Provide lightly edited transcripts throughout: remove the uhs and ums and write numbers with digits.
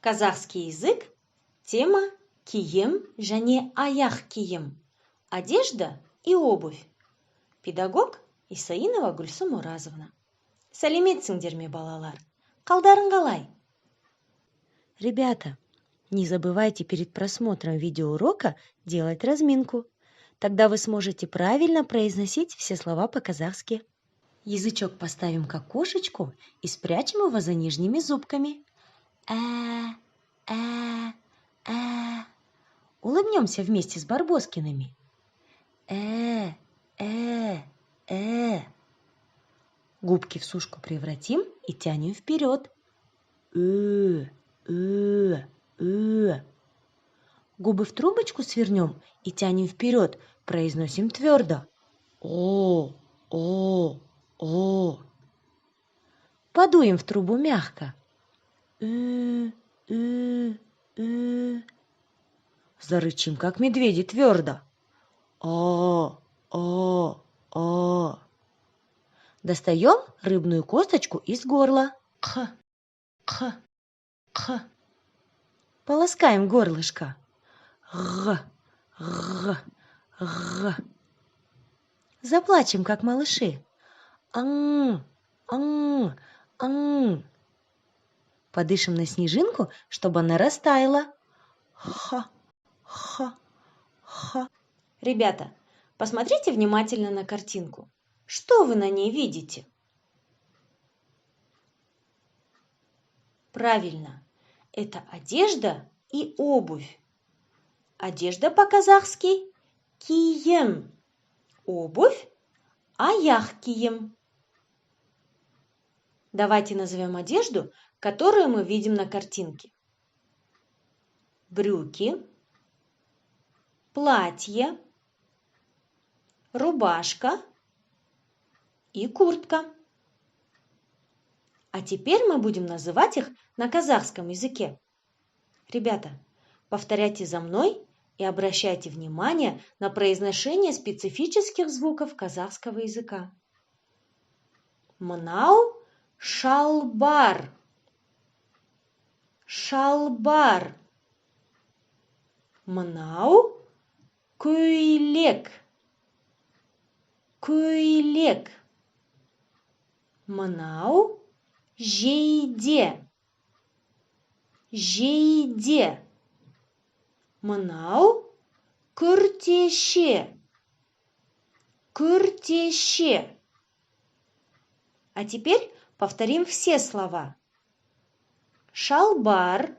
Казахский язык. Тема киім және аяқ киім. Одежда и обувь. Педагог Исаинова Гульсум Оразовна. Сәлеметсіңдер ме, балалар? Қалдарың қалай? Ребята, не забывайте перед просмотром видеоурока делать разминку. Тогда вы сможете правильно произносить все слова по-казахски. Язычок поставим к окошечку и спрячем его за нижними зубками. Улыбнемся вместе с Барбоскиными. Губки в сушку превратим и тянем вперед. Губы в трубочку свернем и тянем вперед, произносим твердо. Подуем в трубу мягко. Зарычим, как медведи, твердо. Достаем рыбную косточку из горла. Полоскаем горлышко. Заплачем, как малыши. Подышим на снежинку, чтобы она растаяла. Ребята, посмотрите внимательно на картинку. Что вы на ней видите? Правильно, это одежда и обувь. Одежда по-казахски киім. Обувь аяқ киім. Давайте назовем одежду, которую мы видим на картинке. Брюки, платье, рубашка и куртка. А теперь мы будем называть их на казахском языке. Ребята, повторяйте за мной и обращайте внимание на произношение специфических звуков казахского языка. Мынау шалбар. Шалбар. Мынау көйлек. Көйлек. Мынау жейде. Жейде. Мынау күртеше. Күртеше. А теперь повторим все слова. Шалбар,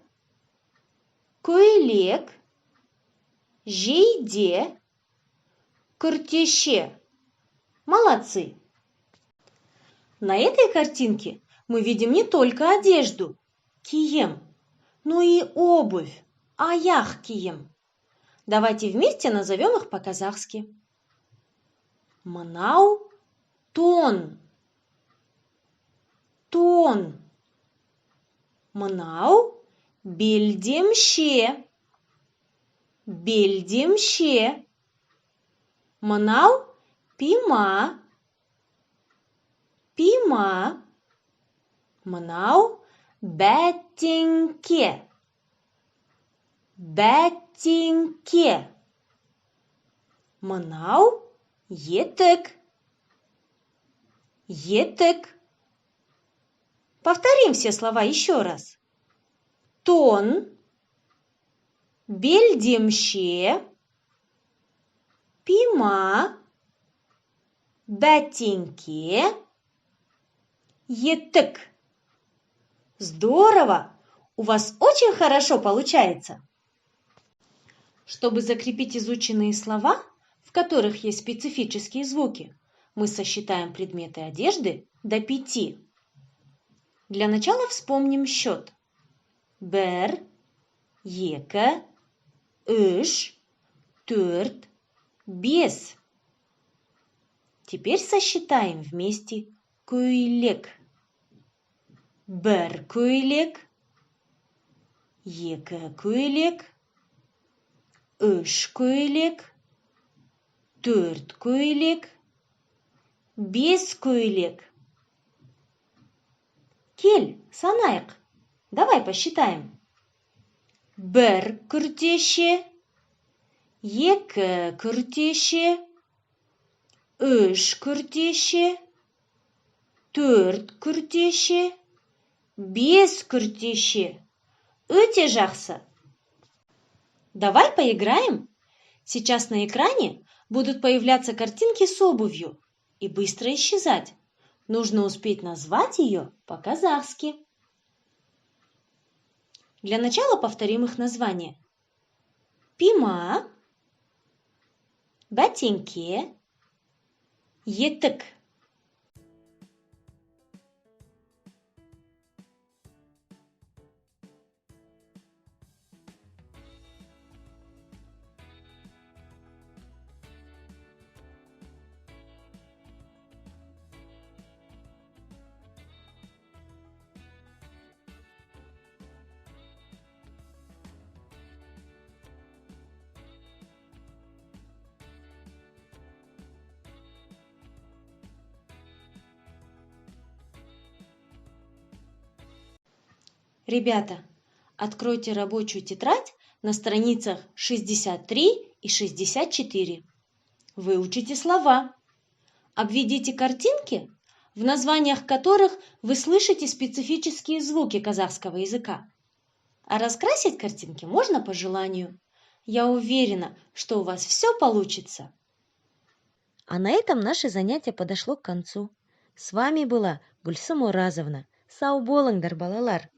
көйлек, жейде, күртеше. Молодцы! На этой картинке мы видим не только одежду, киім, но и обувь, аяқ киім. Давайте вместе назовем их по-казахски. Мынау тон. Тон. Мынау белдемше. Белдемше. Мынау пима. Пима. Мынау бәтеңке. Бәтеңке. Мынау етік. Етік. Повторим все слова еще раз. Тон, белдемше, пима, бәтеңке, етік. Здорово! У вас очень хорошо получается. Чтобы закрепить изученные слова, в которых есть специфические звуки, мы сосчитаем предметы одежды до 5. Для начала вспомним счет. Бір, екі, үш, төрт, бес. Теперь сосчитаем вместе көйлек. Бір көйлек, екі көйлек, үш көйлек, төрт көйлек, бес көйлек. Кель, санайық. Давай посчитаем. бір күртеше, екі күртеше, үш күртеше, төрт күртеше, бес күртеше. Өте жақсы. Давай поиграем. Сейчас на экране будут появляться картинки с обувью и быстро исчезать. Нужно успеть назвать ее по-казахски. Для начала повторим их название. Пима, бәтеңке, етік. Ребята, откройте рабочую тетрадь на страницах 63 и 64. Выучите слова. Обведите картинки, в названиях которых вы слышите специфические звуки казахского языка. А раскрасить картинки можно по желанию. Я уверена, что у вас все получится. А на этом наше занятие подошло к концу. С вами была Гульсум Уразовна. Сау болыңдар, балалар!